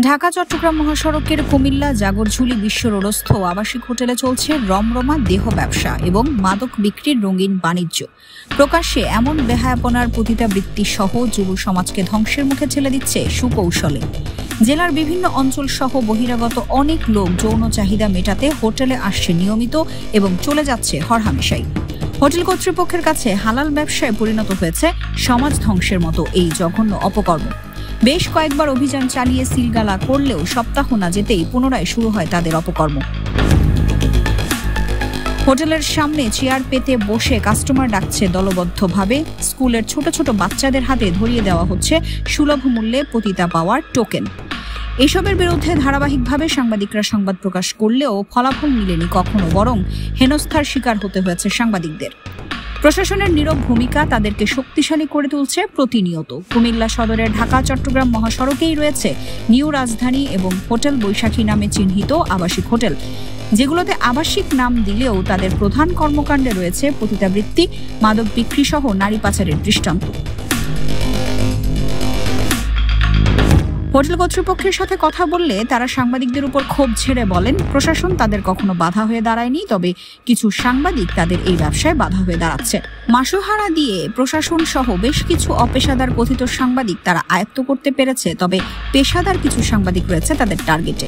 ঢাকা চট্টগ্রাম মহাসড়কের কুমিল্লা জাগরঝুলি বিশ্ব রোডস্থ আবাসিক হোটেলে চলছে রমরমা দেহ ব্যবসা এবং মাদক বিক্রির রঙিন বাণিজ্য। প্রকাশ্যে এমন বেহায়াপনার পতিতাবৃত্তি সহ যুব সমাজকে ধ্বংসের মুখে ঠেলে দিচ্ছে সুকৌশলে। জেলার বিভিন্ন অঞ্চল সহ বহিরাগত অনেক লোক যৌন চাহিদা মেটাতে হোটেলে আসছে নিয়মিত এবং চলে যাচ্ছে হরহামেশাই। হোটেল কর্তৃপক্ষের কাছে হালাল ব্যবসায় পরিণত হয়েছে সমাজ ধ্বংসের মতো এই জঘন্য অপকর্ম। বেশ কয়েকবার অভিযান চালিয়ে সিলগালা করলেও সপ্তাহ না যেতেই পুনরায় শুরু হয় তাদের অপকর্ম। হোটেলের সামনে চেয়ার পেতে বসে কাস্টমার ডাকছে দলবদ্ধভাবে। স্কুলের ছোট ছোট বাচ্চাদের হাতে ধরিয়ে দেওয়া হচ্ছে সুলভ মূল্যে পতিতা পাওয়ার টোকেন। এসবের বিরুদ্ধে ধারাবাহিকভাবে সাংবাদিকরা সংবাদ প্রকাশ করলেও ফলাফল মিলেনি কখনো, বরং হেনস্থার শিকার হতে হয়েছে সাংবাদিকদের। প্রশাসনের নীরব ভূমিকা তাদেরকে শক্তিশালী করে তুলছে প্রতিনিয়ত। কুমিল্লা সদরের ঢাকা চট্টগ্রাম মহাসড়কেই রয়েছে নিউ রাজধানী এবং হোটেল বৈশাখী নামে চিহ্নিত আবাসিক হোটেল, যেগুলোতে আবাসিক নাম দিলেও তাদের প্রধান কর্মকাণ্ডে রয়েছে পতিতাবৃত্তি, মাদক বিক্রি সহ নারী পাচারের দৃষ্টান্ত। হোটেল কর্তৃপক্ষের সাথে কথা বললে তারা সাংবাদিকদের উপর ক্ষোভ ঝেড়ে বলেন, প্রশাসন তাদের কখনো বাধা হয়ে দাঁড়ায়নি, তবে কিছু সাংবাদিক তাদের এই ব্যবসায় বাধা হয়ে দাঁড়াচ্ছে। মাসোহারা দিয়ে প্রশাসন সহ বেশ কিছু অপেশাদার কথিত সাংবাদিক তারা আয়ত্ত করতে পেরেছে, তবে পেশাদার কিছু সাংবাদিক রয়েছে তাদের টার্গেটে।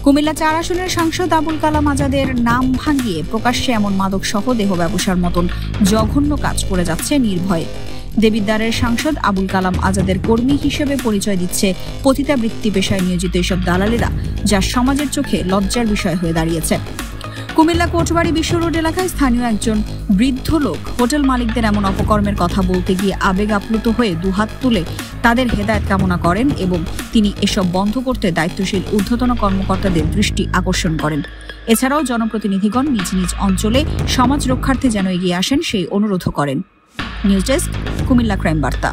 কুমিল্লা ৪ আসনের সাংসদ আবুল কালাম আজাদের নাম ভাঙিয়ে প্রকাশ্যে এমন মাদক সহ দেহ ব্যবসার মতন জঘন্য কাজ করে যাচ্ছে নির্ভয়ে। দেবিদ্বারের সাংসদ আবুল কালাম আজাদের কর্মী হিসেবে পরিচয় দিচ্ছে পতিতাবৃত্তি পেশায় নিয়োজিত এসব দালালেরা, যা সমাজের চোখে লজ্জার বিষয় হয়ে দাঁড়িয়েছে। কুমিল্লা কোটবাড়ি বিশ্ব রোড এলাকায় স্থানীয় একজন বৃদ্ধ লোক হোটেল মালিকদের এমন অপকর্মের কথা বলতে গিয়ে আবেগ আপ্লুত হয়ে দুহাত তুলে তাদের হেদায়েত কামনা করেন এবং তিনি এসব বন্ধ করতে দায়িত্বশীল ঊর্ধ্বতন কর্মকর্তাদের দৃষ্টি আকর্ষণ করেন। এছাড়াও জনপ্রতিনিধিগণ নিজ নিজ অঞ্চলে সমাজ রক্ষার্থে যেন এগিয়ে আসেন সেই অনুরোধ করেন। নিউজ ডেস্ক, কুমিল্লা ক্রাইম বার্তা।